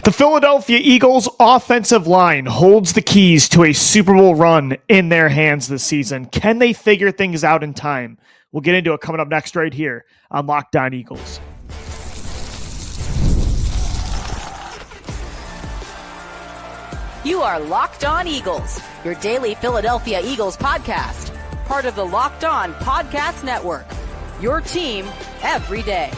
The Philadelphia Eagles offensive line holds the keys to a Super Bowl run in their hands this season. Can they figure things out in time? We'll get into it coming up next right here on Locked On Eagles. You are Locked On Eagles, your daily Philadelphia Eagles podcast, part of the Locked On Podcast Network, your team every day.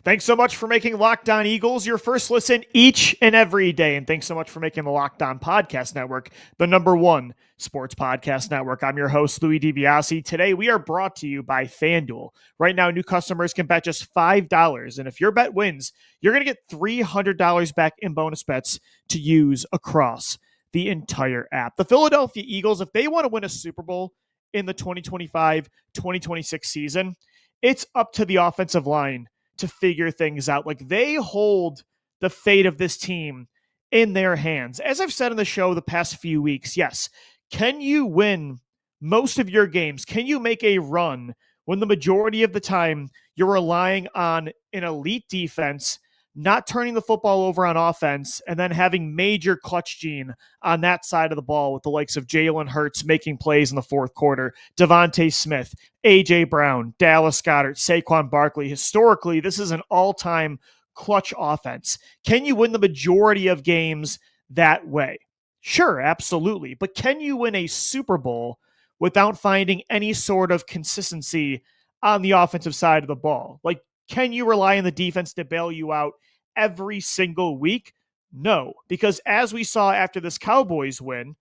Thanks so much for making Locked On Eagles your first listen each and every day. And thanks so much for making the Locked On Podcast Network the number one sports podcast network. I'm your host, Louis DiBiase. Today, we are brought to you by FanDuel. Right now, new customers can bet just $5. And if your bet wins, you're going to get $300 back in bonus bets to use across the entire app. The Philadelphia Eagles, if they want to win a Super Bowl in the 2025-2026 season, it's up to the offensive line to figure things out. Like, they hold the fate of this team in their hands. As I've said on the show the past few weeks, yes, can you win most of your games? Can you make a run when the majority of the time you're relying on an elite defense, not turning the football over on offense, and then having major clutch gene on that side of the ball with the likes of Jalen Hurts making plays in the fourth quarter, Devontae Smith, A.J. Brown, Dallas Goedert, Saquon Barkley? Historically, this is an all-time clutch offense. Can you win the majority of games that way? Sure, absolutely. But can you win a Super Bowl without finding any sort of consistency on the offensive side of the ball? Like, can you rely on the defense to bail you out every single week? No, because as we saw after this Cowboys win,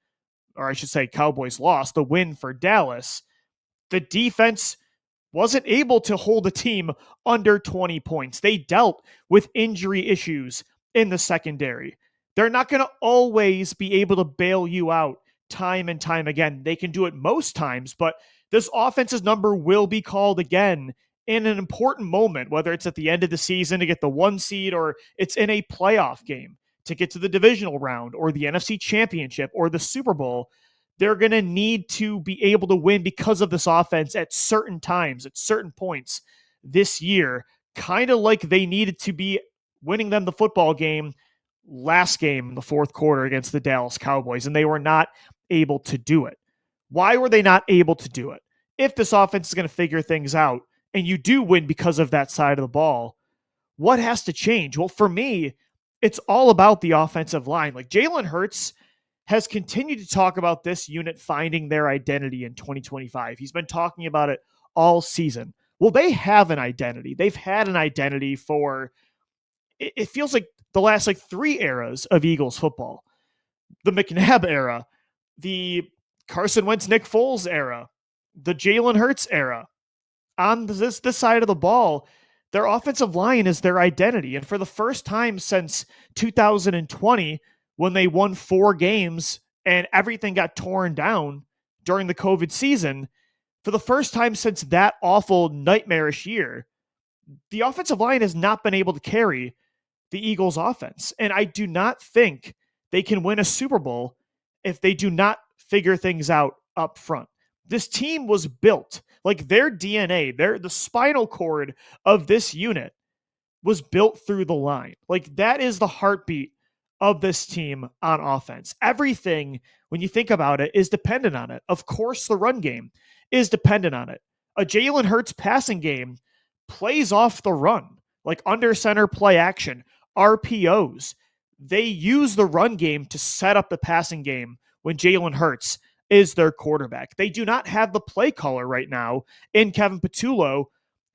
or I should say Cowboys loss, the win for Dallas, the defense wasn't able to hold a team under 20 points. They dealt with injury issues in the secondary. They're not going to always be able to bail you out time and time again. They can do it most times, but this offense's number will be called again in an important moment, whether it's at the end of the season to get the 1 seed or it's in a playoff game to get to the divisional round or the NFC Championship or the Super Bowl. They're going to need to be able to win because of this offense at certain times, at certain points this year, kind of like they needed to be winning them the football game last game in the fourth quarter against the Dallas Cowboys, and they were not able to do it. Why were they not able to do it? If this offense is going to figure things out, and you do win because of that side of the ball, what has to change? Well, for me, it's all about the offensive line. Like, Jalen Hurts has continued to talk about this unit finding their identity in 2025. He's been talking about it all season. Well, they have an identity. They've had an identity for, it feels like the last 3 eras of Eagles football. The McNabb era, the Carson Wentz, Nick Foles era, the Jalen Hurts era. On this side of the ball, their offensive line is their identity. And for the first time since 2020, when they won 4 games and everything got torn down during the COVID season, for the first time since that awful, nightmarish year, the offensive line has not been able to carry the Eagles' offense. And I do not think they can win a Super Bowl if they do not figure things out up front. This team was built, like, their DNA, the spinal cord of this unit was built through the line. Like, that is the heartbeat of this team on offense. Everything, when you think about it, is dependent on it. Of course, the run game is dependent on it. A Jalen Hurts passing game plays off the run, like under center play action, RPOs. They use the run game to set up the passing game when Jalen Hurts is their quarterback. They do not have the play caller right now in Kevin Patullo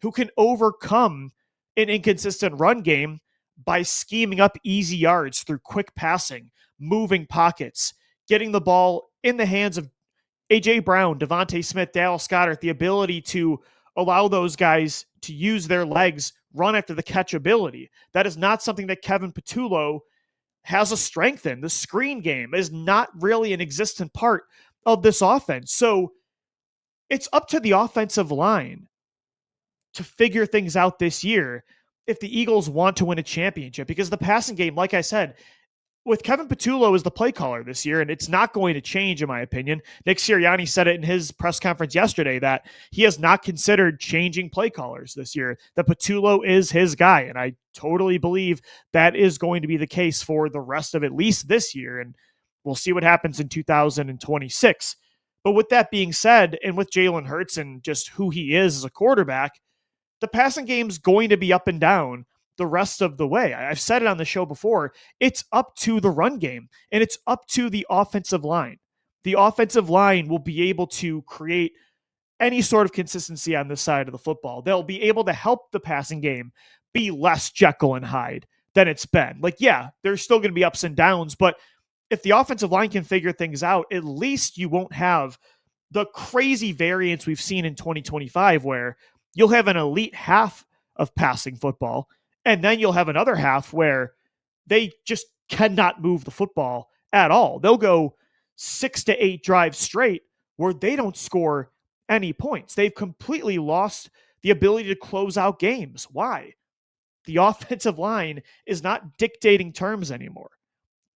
who can overcome an inconsistent run game by scheming up easy yards through quick passing, moving pockets, getting the ball in the hands of A.J. Brown, Devontae Smith, Dallas Goedert, the ability to allow those guys to use their legs, run after the catch ability. That is not something that Kevin Patullo has a strength in. The screen game is not really an existent part of this offense. So it's up to the offensive line to figure things out this year if the Eagles want to win a championship, because the passing game, like I said, with Kevin Patullo as the play caller this year, and it's not going to change, in my opinion. Nick Sirianni said it in his press conference yesterday that he has not considered changing play callers this year, that Patullo is his guy, and I totally believe that is going to be the case for the rest of at least this year, and we'll see what happens in 2026. But with that being said, and with Jalen Hurts and just who he is as a quarterback, the passing game's going to be up and down the rest of the way. I've said it on the show before. It's up to the run game and it's up to the offensive line. The offensive line will be able to create any sort of consistency on this side of the football. They'll be able to help the passing game be less Jekyll and Hyde than it's been. Like, yeah, there's still going to be ups and downs, but if the offensive line can figure things out, at least you won't have the crazy variance we've seen in 2025 where you'll have an elite half of passing football, and then you'll have another half where they just cannot move the football at all. They'll go 6 to 8 drives straight where they don't score any points. They've completely lost the ability to close out games. Why? The offensive line is not dictating terms anymore.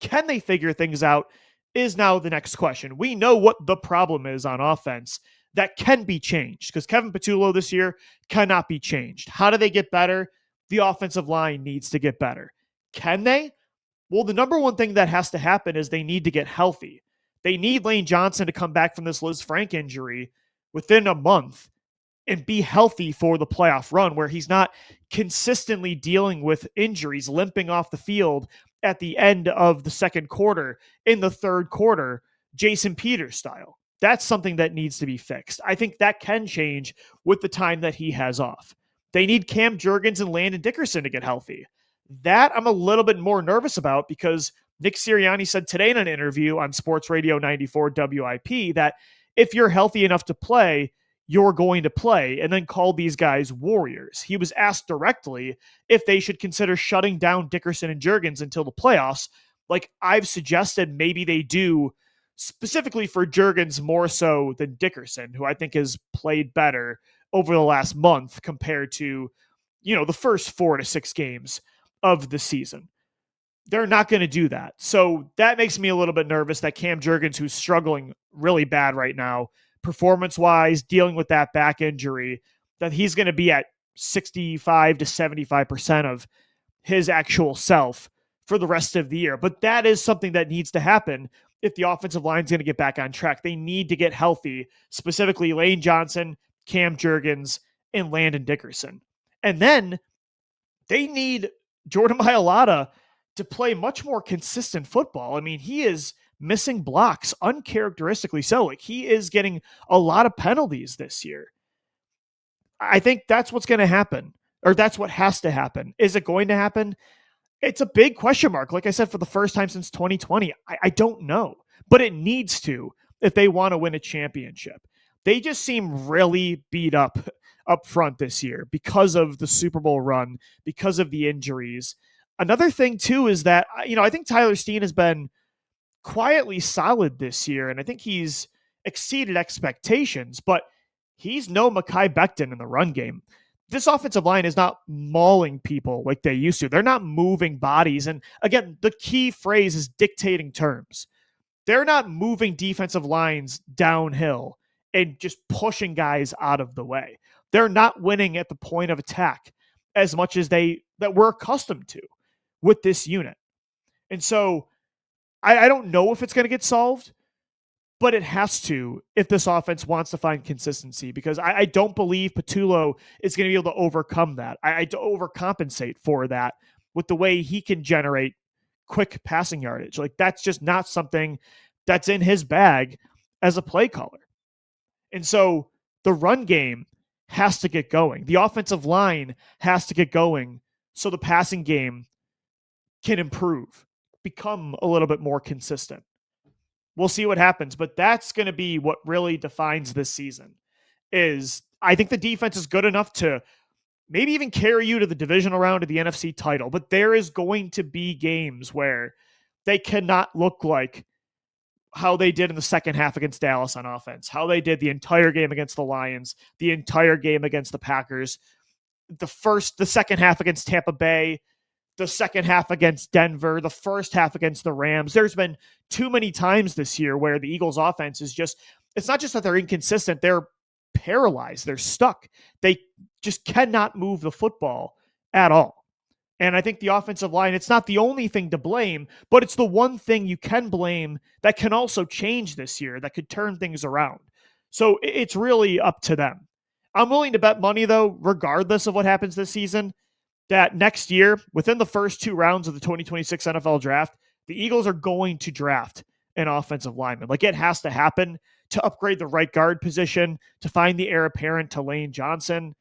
Can they figure things out is now the next question. We know what the problem is on offense that can be changed because Kevin Patullo this year cannot be changed. How do they get better? The offensive line needs to get better. Can they? Well, the number one thing that has to happen is they need to get healthy. They need Lane Johnson to come back from this Liz Frank injury within a month and be healthy for the playoff run where he's not consistently dealing with injuries, limping off the field at the end of the second quarter, in the third quarter, Jason Peters style. That's something that needs to be fixed. I think that can change with the time that he has off. They need Cam Jurgens and Landon Dickerson to get healthy. That I'm a little bit more nervous about because Nick Sirianni said today in an interview on Sports Radio 94 WIP that if you're healthy enough to play, you're going to play, and then called these guys warriors. He was asked directly if they should consider shutting down Dickerson and Jurgens until the playoffs. Like I've suggested, maybe they do, specifically for Jurgens more so than Dickerson, who I think has played better over the last month compared to, the first 4 to 6 games of the season. They're not going to do that. So that makes me a little bit nervous that Cam Jurgens, who's struggling really bad right now, performance-wise, dealing with that back injury, that he's going to be at 65 to 75% of his actual self for the rest of the year. But that is something that needs to happen if the offensive line is going to get back on track. They need to get healthy, specifically Lane Johnson, Cam Jurgens, and Landon Dickerson. And then they need Jordan Mailata to play much more consistent football. I mean, he is missing blocks uncharacteristically so. Like he is getting a lot of penalties this year. I think that's what's going to happen, or that's what has to happen. Is it going to happen? It's a big question mark. Like I said, for the first time since 2020, I don't know, but it needs to if they want to win a championship. They just seem really beat up front this year because of the Super Bowl run, because of the injuries. Another thing too is that, I think Tyler Steen has been quietly solid this year, and I think he's exceeded expectations, but he's no Mekhi Becton in the run game. This offensive line is not mauling people like they used to. They're not moving bodies. And again, the key phrase is dictating terms. They're not moving defensive lines downhill and just pushing guys out of the way. They're not winning at the point of attack as much as that we're accustomed to with this unit. And so I don't know if it's going to get solved, but it has to if this offense wants to find consistency, because I don't believe Patullo is going to be able to overcome that. I overcompensate for that with the way he can generate quick passing yardage. Like that's just not something that's in his bag as a play caller. And so the run game has to get going. The offensive line has to get going so the passing game can improve, become a little bit more consistent. We'll see what happens, but that's going to be what really defines this season. Is I think the defense is good enough to maybe even carry you to the divisional round of the NFC title, but there is going to be games where they cannot look like how they did in the second half against Dallas on offense, how they did the entire game against the Lions, the entire game against the Packers, the second half against Tampa Bay, the second half against Denver, the first half against the Rams. There's been too many times this year where the Eagles offense is just, it's not just that they're inconsistent, they're paralyzed, they're stuck. They just cannot move the football at all. And I think the offensive line, it's not the only thing to blame, but it's the one thing you can blame that can also change this year, that could turn things around. So it's really up to them. I'm willing to bet money, though, regardless of what happens this season, that next year, within the first 2 rounds of the 2026 NFL draft, the Eagles are going to draft an offensive lineman. Like, it has to happen to upgrade the right guard position, to find the heir apparent to Lane Johnson.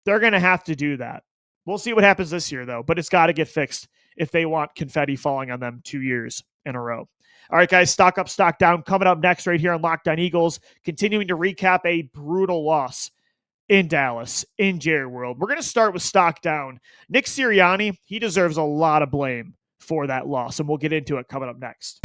They're going to have to do that. We'll see what happens this year, though, but it's got to get fixed if they want confetti falling on them 2 years in a row. All right, guys, stock up, stock down. Coming up next right here on Locked On Eagles, continuing to recap a brutal loss in Dallas, in Jerry World. We're going to start with stock down. Nick Sirianni, he deserves a lot of blame for that loss, and we'll get into it coming up next.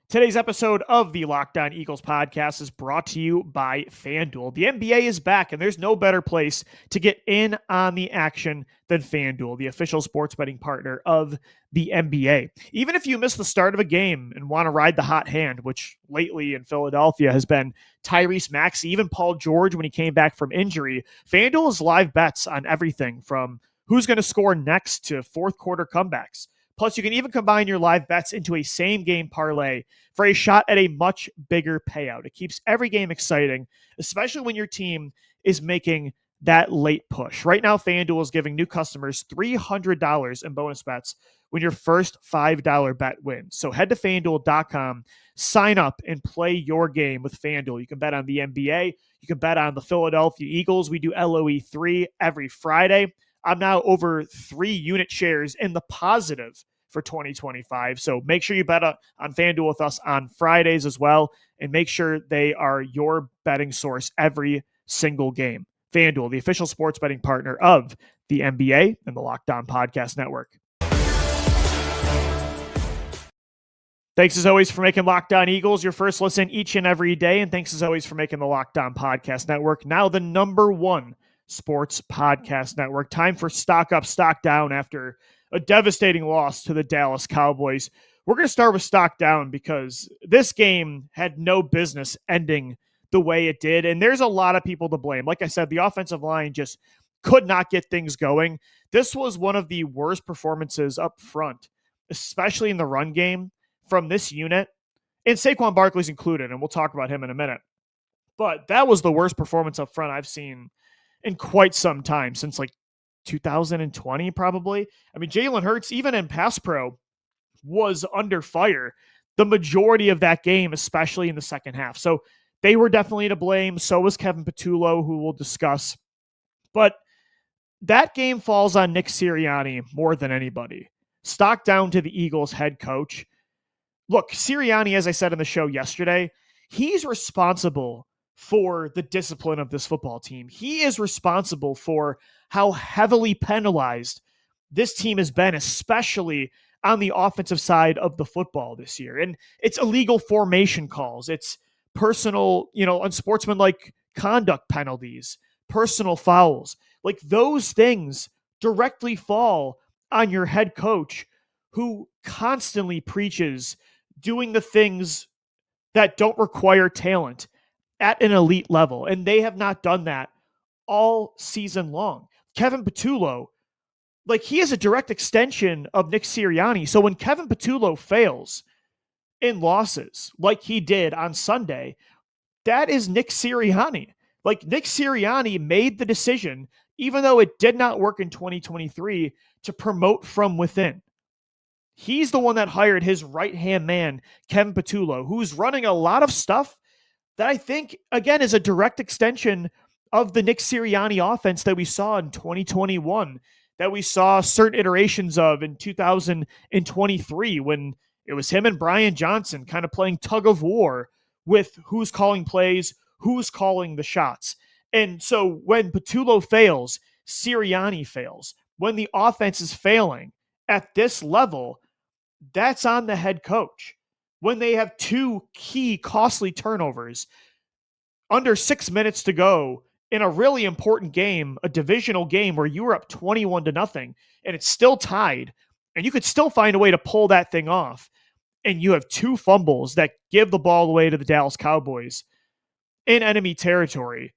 Today's episode of the Locked On Eagles podcast is brought to you by FanDuel. The NBA is back, and there's no better place to get in on the action than FanDuel, the official sports betting partner of the NBA. Even if you miss the start of a game and want to ride the hot hand, which lately in Philadelphia has been Tyrese Maxey, even Paul George when he came back from injury, FanDuel has live bets on everything from who's going to score next to fourth quarter comebacks. Plus, you can even combine your live bets into a same-game parlay for a shot at a much bigger payout. It keeps every game exciting, especially when your team is making that late push. Right now, FanDuel is giving new customers $300 in bonus bets when your first $5 bet wins. So head to FanDuel.com, sign up, and play your game with FanDuel. You can bet on the NBA. You can bet on the Philadelphia Eagles. We do LOE3 every Friday. I'm now over 3 unit shares in the positive for 2025. So make sure you bet on FanDuel with us on Fridays as well, and make sure they are your betting source every single game. FanDuel, the official sports betting partner of the NBA and the Locked On Podcast Network. Thanks as always for making Locked On Eagles your first listen each and every day. And thanks as always for making the Locked On Podcast Network now the #1 sports podcast network. Time for stock up, stock down after a devastating loss to the Dallas Cowboys. We're going to start with stock down because this game had no business ending the way it did. And there's a lot of people to blame. Like I said, the offensive line just could not get things going. This was one of the worst performances up front, especially in the run game from this unit. And Saquon Barkley's included, and we'll talk about him in a minute. But that was the worst performance up front I've seen in quite some time, since like 2020, probably. I mean, Jalen Hurts, even in pass pro, was under fire the majority of that game, especially in the second half. So they were definitely to blame. So was Kevin Patullo, who we'll discuss. But that game falls on Nick Sirianni more than anybody. Stock down to the Eagles head coach. Look, Sirianni, as I said in the show yesterday, he's responsible for the discipline of this football team. He is responsible for how heavily penalized this team has been, especially on the offensive side of the football this year. And it's illegal formation calls. It's personal, unsportsmanlike conduct penalties, personal fouls. Like, those things directly fall on your head coach, who constantly preaches doing the things that don't require talent at an elite level. And they have not done that all season long. Kevin Patullo, he is a direct extension of Nick Sirianni. So when Kevin Patullo fails in losses like he did on Sunday, that is Nick Sirianni. Nick Sirianni made the decision, even though it did not work in 2023, to promote from within. He's the one that hired his right-hand man, Kevin Patullo, who's running a lot of stuff that I think, again, is a direct extension of the Nick Sirianni offense that we saw in 2021, that we saw certain iterations of in 2023, when it was him and Brian Johnson kind of playing tug of war with who's calling plays, who's calling the shots. And so when Patullo fails, Sirianni fails. When the offense is failing at this level, that's on the head coach. When they have 2 key costly turnovers under 6 minutes to go in a really important game, a divisional game where you were up 21-0 and it's still tied and you could still find a way to pull that thing off. And you have 2 fumbles that give the ball away to the Dallas Cowboys in enemy territory.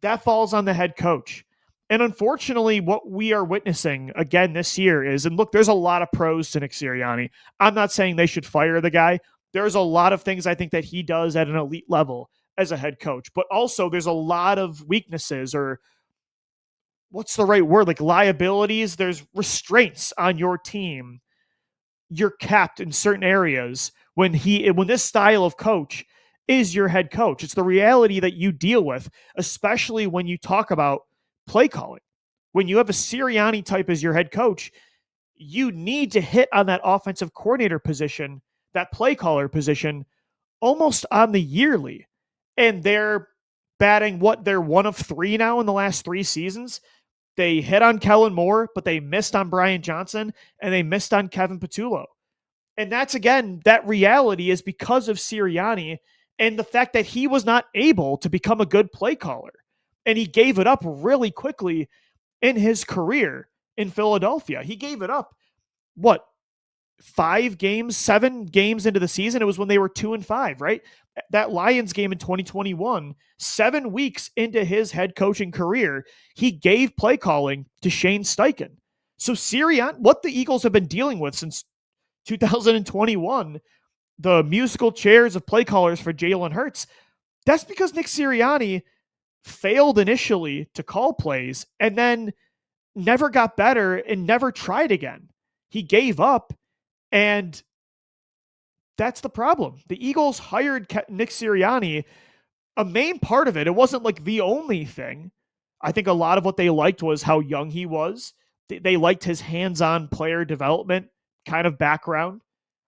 That falls on the head coach. And unfortunately, what we are witnessing again this year is, and look, there's a lot of pros to Nick Sirianni. I'm not saying they should fire the guy. There's a lot of things I think that he does at an elite level as a head coach, but also there's a lot of weaknesses, or what's the right word? Like liabilities. There's restraints on your team. You're capped in certain areas when this style of coach is your head coach. It's the reality that you deal with, especially when you talk about play calling. When you have a Sirianni type as your head coach, you need to hit on that offensive coordinator position, that play caller position, almost on the yearly. And they're batting they're 1 of 3 now in the last 3 seasons. They hit on Kellen Moore, but they missed on Brian Johnson and they missed on Kevin Patullo. And that's, again, that reality is because of Sirianni and the fact that he was not able to become a good play caller. And he gave it up really quickly in his career in Philadelphia. He gave it up, 7 games into the season? It was when they were 2-5, right? That Lions game in 2021, 7 weeks into his head coaching career, he gave play calling to Shane Steichen. So Sirianni, what the Eagles have been dealing with since 2021, the musical chairs of play callers for Jalen Hurts, that's because Nick Sirianni failed initially to call plays and then never got better and never tried again. He gave up, and that's the problem. The Eagles hired Nick Sirianni. A main part of it, it wasn't like the only thing. I think a lot of what they liked was how young he was. They liked his hands-on player development kind of background.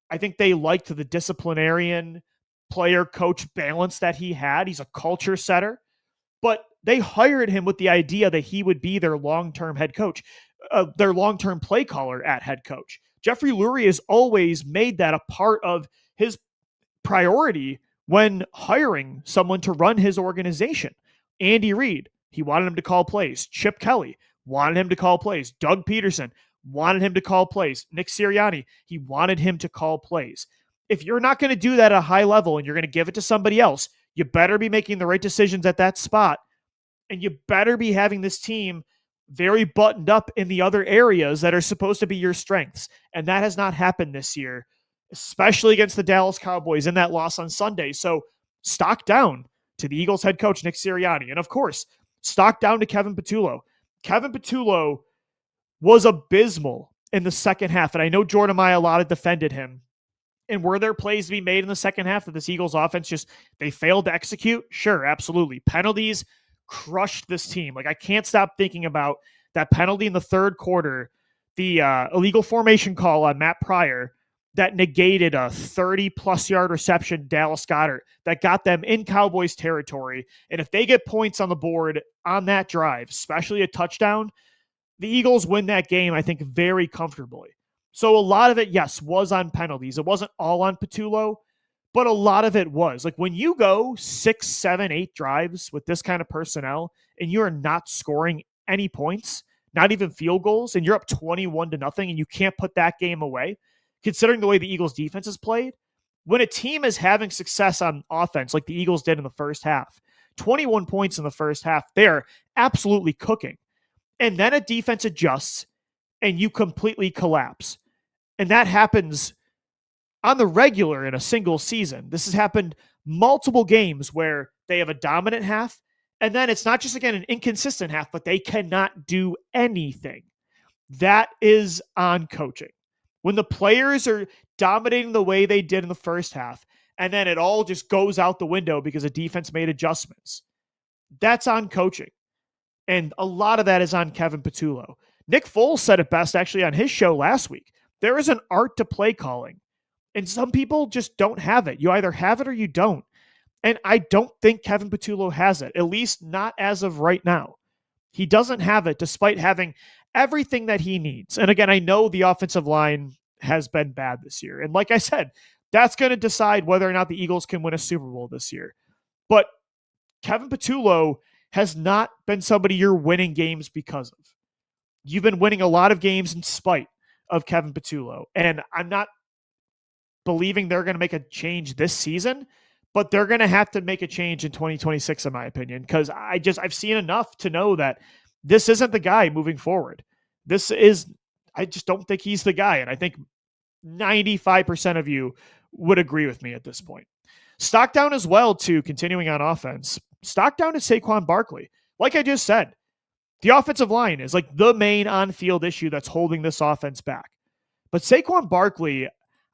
I think they liked the disciplinarian player coach balance that he had. He's a culture setter, but they hired him with the idea that he would be their long-term head coach, their long-term play caller at head coach. Jeffrey Lurie has always made that a part of his priority when hiring someone to run his organization. Andy Reid, he wanted him to call plays. Chip Kelly wanted him to call plays. Doug Peterson wanted him to call plays. Nick Sirianni, he wanted him to call plays. If you're not going to do that at a high level and you're going to give it to somebody else, you better be making the right decisions at that spot. And you better be having this team very buttoned up in the other areas that are supposed to be your strengths. And that has not happened this year, especially against the Dallas Cowboys in that loss on Sunday. So stock down to the Eagles head coach, Nick Sirianni. And of course, stock down to Kevin Patullo. Kevin Patullo was abysmal in the second half. And I know Jordan Mailata defended him. And were there plays to be made in the second half that this Eagles offense they failed to execute? Sure, absolutely. Penalties crushed this team. Like, I can't stop thinking about that penalty in the third quarter, the illegal formation call on Matt Pryor that negated a 30-plus yard reception to Dallas Goedert that got them in Cowboys territory. And if they get points on the board on that drive, especially a touchdown, the Eagles win that game, I think, very comfortably. So a lot of it, yes, was on penalties. It wasn't all on Patullo, but a lot of it was. Like, when you go 6, 7, 8 drives with this kind of personnel and you are not scoring any points, not even field goals, and you're up 21-0 and you can't put that game away, considering the way the Eagles defense is played, when a team is having success on offense like the Eagles did in the first half, 21 points in the first half, they're absolutely cooking. And then a defense adjusts and you completely collapse. And that happens on the regular in a single season. This has happened multiple games where they have a dominant half, and then it's not just, again, an inconsistent half, but they cannot do anything. That is on coaching. When the players are dominating the way they did in the first half, and then it all just goes out the window because a defense made adjustments, that's on coaching. And a lot of that is on Kevin Patullo. Nick Foles said it best actually on his show last week. There is an art to play calling, and some people just don't have it. You either have it or you don't. And I don't think Kevin Patullo has it, at least not as of right now. He doesn't have it despite having everything that he needs. And again, I know the offensive line has been bad this year. And like I said, that's going to decide whether or not the Eagles can win a Super Bowl this year. But Kevin Patullo has not been somebody you're winning games because of. You've been winning a lot of games in spite of Kevin Patullo. And I'm not believing they're going to make a change this season, but they're going to have to make a change in 2026, in my opinion, because I've seen enough to know that this isn't the guy moving forward. I just don't think he's the guy. And I think 95% of you would agree with me at this point. Stock down as well, too, continuing on offense. Stock down to Saquon Barkley. Like I just said, the offensive line is like the main on-field issue that's holding this offense back. But Saquon Barkley,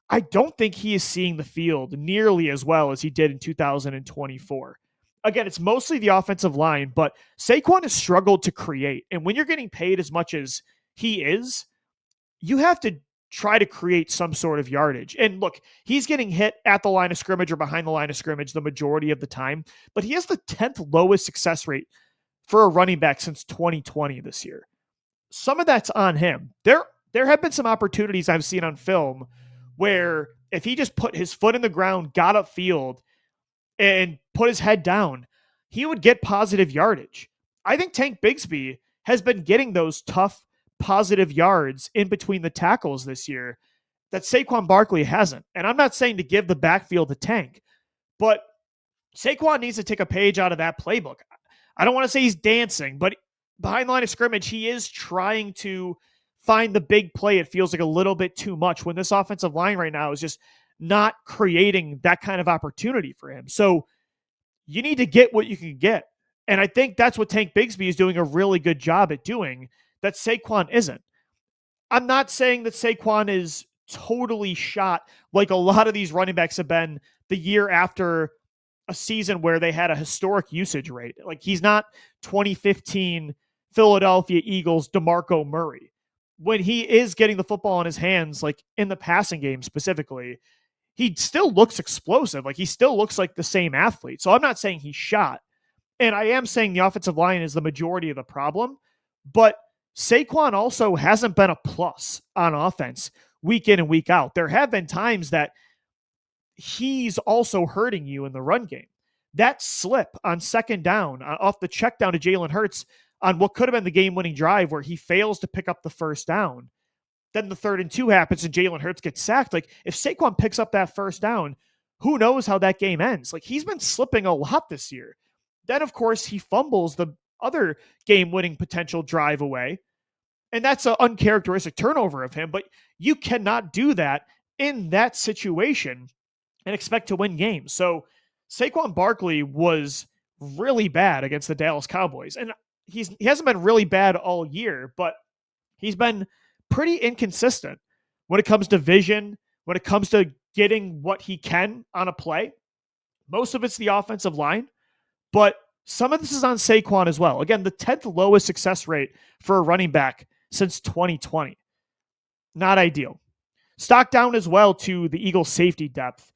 I don't think he is seeing the field nearly as well as he did in 2024. Again, it's mostly the offensive line, but Saquon has struggled to create. And when you're getting paid as much as he is, you have to try to create some sort of yardage. And look, he's getting hit at the line of scrimmage or behind the line of scrimmage the majority of the time, but he has the 10th lowest success rate for a running back since 2020 this year. Some of that's on him. There have been some opportunities I've seen on film where if he just put his foot in the ground, got upfield, and put his head down, he would get positive yardage. I think Tank Bigsby has been getting those tough positive yards in between the tackles this year that Saquon Barkley hasn't. And I'm not saying to give the backfield to Tank, but Saquon needs to take a page out of that playbook. I don't want to say he's dancing, but behind the line of scrimmage, he is trying to find the big play. It feels like a little bit too much when this offensive line right now is just not creating that kind of opportunity for him. So you need to get what you can get. And I think that's what Tank Bigsby is doing a really good job at doing that Saquon isn't. I'm not saying that Saquon is totally shot like a lot of these running backs have been the year after a season where they had a historic usage rate. Like he's not 2015 Philadelphia Eagles DeMarco Murray. When he is getting the football in his hands, like in the passing game specifically, he still looks explosive. Like he still looks like the same athlete. So I'm not saying he's shot. And I am saying the offensive line is the majority of the problem. But Saquon also hasn't been a plus on offense week in and week out. There have been times that he's also hurting you in the run game. That slip on second down off the check down to Jalen Hurts on what could have been the game-winning drive where he fails to pick up the first down. Then the 3rd and 2 happens and Jalen Hurts gets sacked. Like if Saquon picks up that first down, who knows how that game ends? Like he's been slipping a lot this year. Then of course he fumbles the other game-winning potential drive away. And that's an uncharacteristic turnover of him, but you cannot do that in that situation and expect to win games. So Saquon Barkley was really bad against the Dallas Cowboys. And he hasn't been really bad all year, but he's been pretty inconsistent when it comes to vision, when it comes to getting what he can on a play. Most of it's the offensive line, but some of this is on Saquon as well. Again, the 10th lowest success rate for a running back since 2020. Not ideal. Stock down as well to the Eagles' safety depth.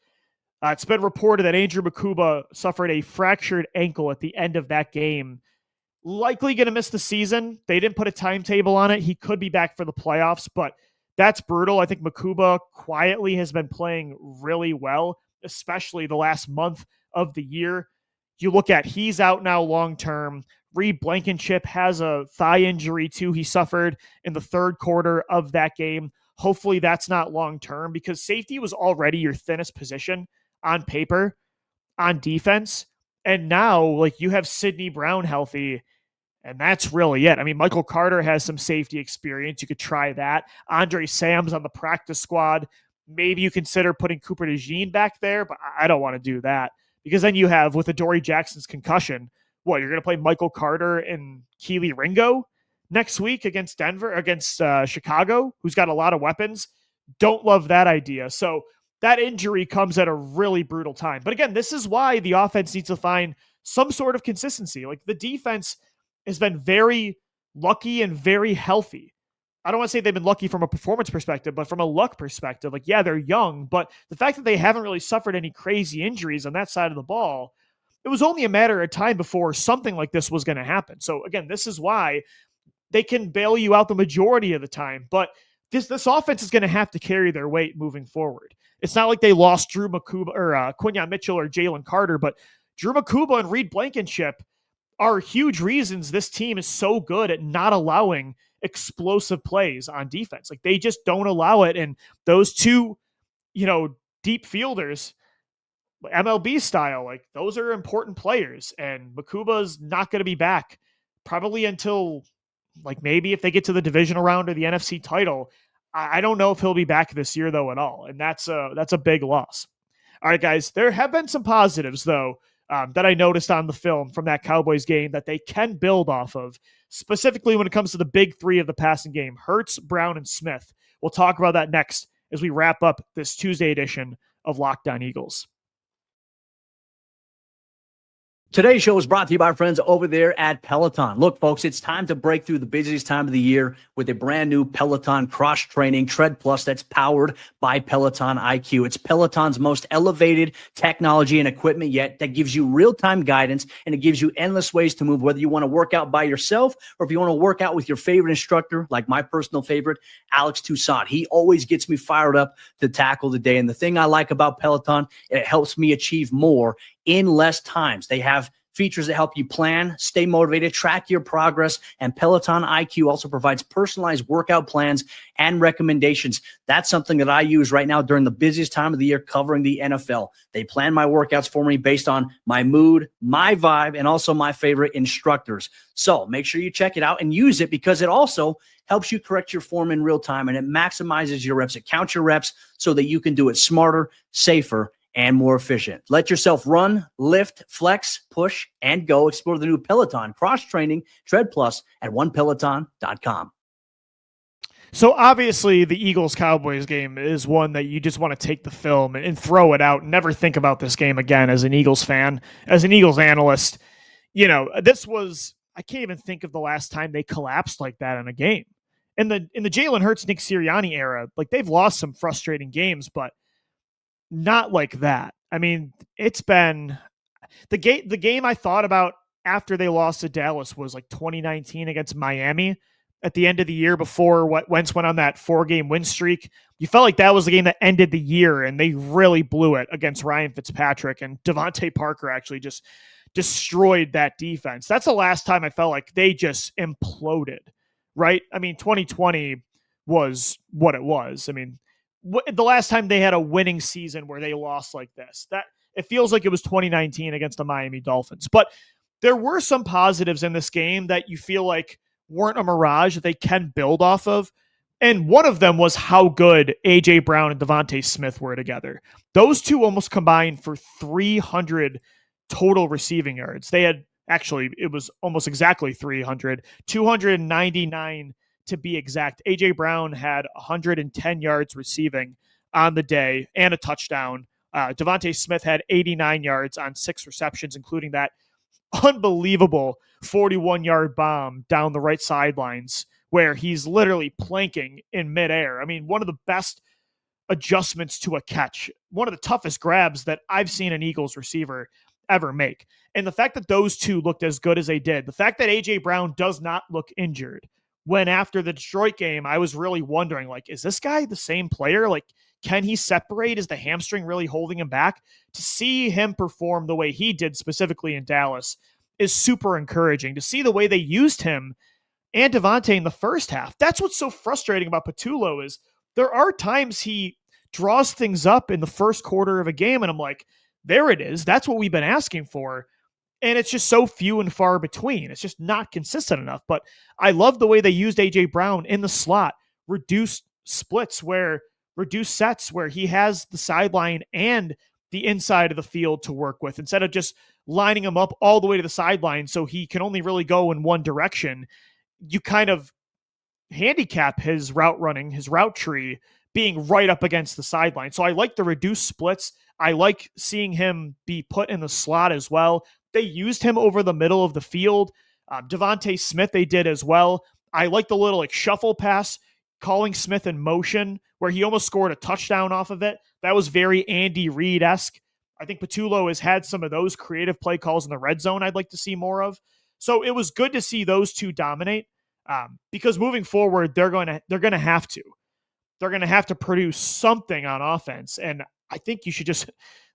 It's been reported that Andrew Makuba suffered a fractured ankle at the end of that game. Likely going to miss the season. They didn't put a timetable on it. He could be back for the playoffs, but that's brutal. I think Makuba quietly has been playing really well, especially the last month of the year. You look at he's out now long-term. Reed Blankenship has a thigh injury too. He suffered in the 3rd quarter of that game. Hopefully that's not long-term because safety was already your thinnest position on paper on defense. And now like you have Sidney Brown healthy and that's really it. I mean, Michael Carter has some safety experience. You could try that. Andre Sam's on the practice squad. Maybe you consider putting Cooper DeJean back there, but I don't want to do that because then you have with Adoree Jackson's concussion, what, you're going to play Michael Carter and Keely Ringo next week against Chicago, who's got a lot of weapons. Don't love that idea. So that injury comes at a really brutal time. But again, this is why the offense needs to find some sort of consistency. Like the defense has been very lucky and very healthy. I don't want to say they've been lucky from a performance perspective, but from a luck perspective, like, yeah, they're young, but the fact that they haven't really suffered any crazy injuries on that side of the ball, it was only a matter of time before something like this was going to happen. So again, this is why they can bail you out the majority of the time, but this offense is going to have to carry their weight moving forward. It's not like they lost Drew Makuba or Quinyon Mitchell or Jalen Carter, but Drew Makuba and Reed Blankenship are huge reasons this team is so good at not allowing explosive plays on defense. Like they just don't allow it. And those two, deep fielders, MLB style, like those are important players. And Makuba's not going to be back probably until like maybe if they get to the divisional round or the NFC title. I don't know if he'll be back this year though at all. And that's a big loss. All right, guys, there have been some positives though that I noticed on the film from that Cowboys game that they can build off of, specifically when it comes to the big three of the passing game, Hurts, Brown, and Smith. We'll talk about that next as we wrap up this Tuesday edition of Locked On Eagles. Today's show is brought to you by our friends over there at Peloton. Look, folks, it's time to break through the busiest time of the year with a brand new Peloton cross-training Tread Plus that's powered by Peloton IQ. It's Peloton's most elevated technology and equipment yet that gives you real-time guidance, and it gives you endless ways to move, whether you want to work out by yourself or if you want to work out with your favorite instructor, like my personal favorite, Alex Toussaint. He always gets me fired up to tackle the day. And the thing I like about Peloton, it helps me achieve more in less times. They have features that help you plan, stay motivated, track your progress, and Peloton IQ also provides personalized workout plans and recommendations. That's something that I use right now during the busiest time of the year covering the NFL. They plan my workouts for me based on my mood, my vibe, and also my favorite instructors. So make sure you check it out and use it because it also helps you correct your form in real time, and it maximizes your reps. It counts your reps so that you can do it smarter, safer, and more efficient. Let yourself run, lift, flex, push, and go. Explore the new Peloton cross-training Tread Plus at onepeloton.com. So obviously the Eagles-Cowboys game is one that you just want to take the film and throw it out and never think about this game again as an Eagles fan, as an Eagles analyst. This was, I can't even think of the last time they collapsed like that in a game. In the Jalen Hurts, Nick Sirianni era, like they've lost some frustrating games, but not like that. I mean, it's been the game I thought about after they lost to Dallas was like 2019 against Miami at the end of the year before Wentz went on that 4-game win streak. You felt like that was the game that ended the year, and they really blew it against Ryan Fitzpatrick, and Devontae Parker actually just destroyed that defense. That's the last time I felt like they just imploded, right? I mean, 2020 was what it was. I mean, the last time they had a winning season where they lost like this, that it feels like it was 2019 against the Miami Dolphins. But there were some positives in this game that you feel like weren't a mirage that they can build off of. And one of them was how good A.J. Brown and Devontae Smith were together. Those two almost combined for 300 total receiving yards. They had, actually, it was almost exactly 300, 299 to be exact. A.J. Brown had 110 yards receiving on the day and a touchdown. Devontae Smith had 89 yards on 6 receptions, including that unbelievable 41-yard bomb down the right sidelines where he's literally planking in midair. I mean, one of the best adjustments to a catch, one of the toughest grabs that I've seen an Eagles receiver ever make. And the fact that those two looked as good as they did, the fact that A.J. Brown does not look injured, when after the Detroit game, I was really wondering, like, is this guy the same player? Like, can he separate? Is the hamstring really holding him back? To see him perform the way he did specifically in Dallas is super encouraging. To see the way they used him and Devontae in the first half. That's what's so frustrating about Patullo is there are times he draws things up in the first quarter of a game, and I'm like, there it is. That's what we've been asking for. And it's just so few and far between. It's just not consistent enough. But I love the way they used A.J. Brown in the slot, reduced sets where he has the sideline and the inside of the field to work with, instead of just lining him up all the way to the sideline so he can only really go in one direction. You kind of handicap his route running, his route tree being right up against the sideline. So I like the reduced splits. I like seeing him be put in the slot as well. They used him over the middle of the field. Devontae Smith, they did as well. I like the little shuffle pass, calling Smith in motion, where he almost scored a touchdown off of it. That was very Andy Reid-esque. I think Patullo has had some of those creative play calls in the red zone I'd like to see more of. So it was good to see those two dominate because moving forward, they're going to have to. They're going to have to produce something on offense. And I think you should just,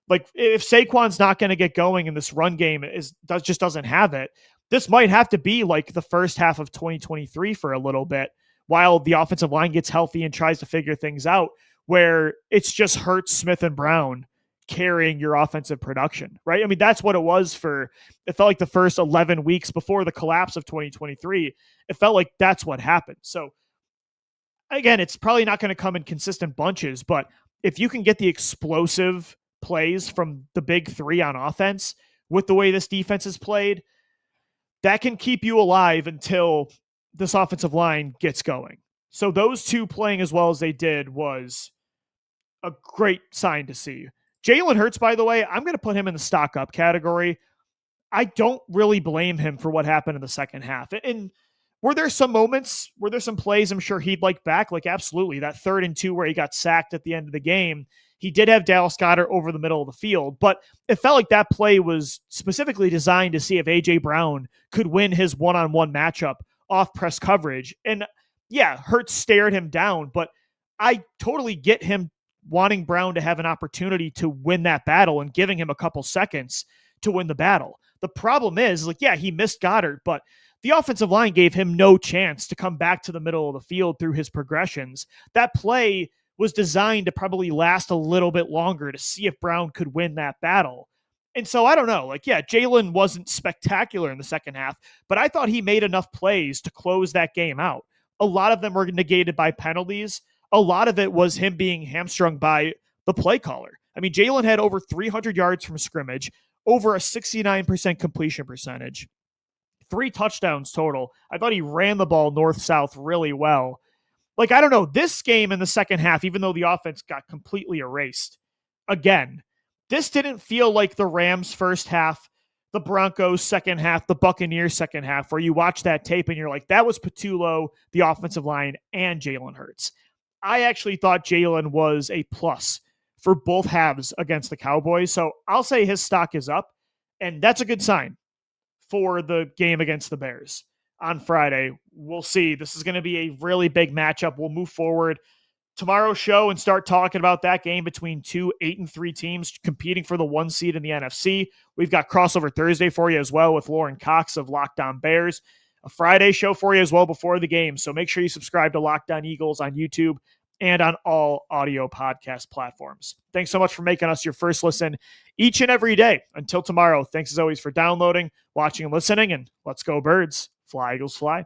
like, if Saquon's not going to get going and this run game just doesn't have it, this might have to be like the first half of 2023 for a little bit while the offensive line gets healthy and tries to figure things out, where it's just Hurts, Smith, and Brown carrying your offensive production, right? I mean, that's what it was it felt like the first 11 weeks before the collapse of 2023. It felt like that's what happened. So again, it's probably not going to come in consistent bunches, but if you can get the explosive plays from the big three on offense with the way this defense is played, that can keep you alive until this offensive line gets going. So those two playing as well as they did was a great sign to see. Jalen Hurts, by the way, I'm going to put him in the stock up category. I don't really blame him for what happened in the second half. And were there some moments, were there some plays I'm sure he'd like back? Like, absolutely. That 3rd and 2 where he got sacked at the end of the game. He did have Dallas Goedert over the middle of the field, but it felt like that play was specifically designed to see if A.J. Brown could win his one-on-one matchup off press coverage. And yeah, Hurts stared him down, but I totally get him wanting Brown to have an opportunity to win that battle and giving him a couple seconds to win the battle. The problem is, like, yeah, he missed Goddard, but the offensive line gave him no chance to come back to the middle of the field through his progressions. That play was designed to probably last a little bit longer to see if Brown could win that battle. And so I don't know, like, yeah, Jalen wasn't spectacular in the second half, but I thought he made enough plays to close that game out. A lot of them were negated by penalties. A lot of it was him being hamstrung by the play caller. I mean, Jalen had over 300 yards from scrimmage, over a 69% completion percentage, 3 touchdowns total. I thought he ran the ball north-south really well. Like, I don't know, this game in the second half, even though the offense got completely erased, again, this didn't feel like the Rams first half, the Broncos second half, the Buccaneers second half, where you watch that tape and you're like, that was Patullo, the offensive line, and Jalen Hurts. I actually thought Jalen was a plus for both halves against the Cowboys. So I'll say his stock is up, and that's a good sign for the game against the Bears on Friday. We'll see. This is going to be a really big matchup. We'll move forward tomorrow's show and start talking about that game between 2 8-3 teams competing for the 1 seed in the NFC. We've got crossover Thursday for you as well with Lauren Cox of Locked On Bears. A Friday show for you as well before the game. So make sure you subscribe to Locked On Eagles on YouTube and on all audio podcast platforms. Thanks so much for making us your first listen each and every day. Until tomorrow, thanks as always for downloading, watching, and listening, and let's go Birds. Fly, Eagles, fly.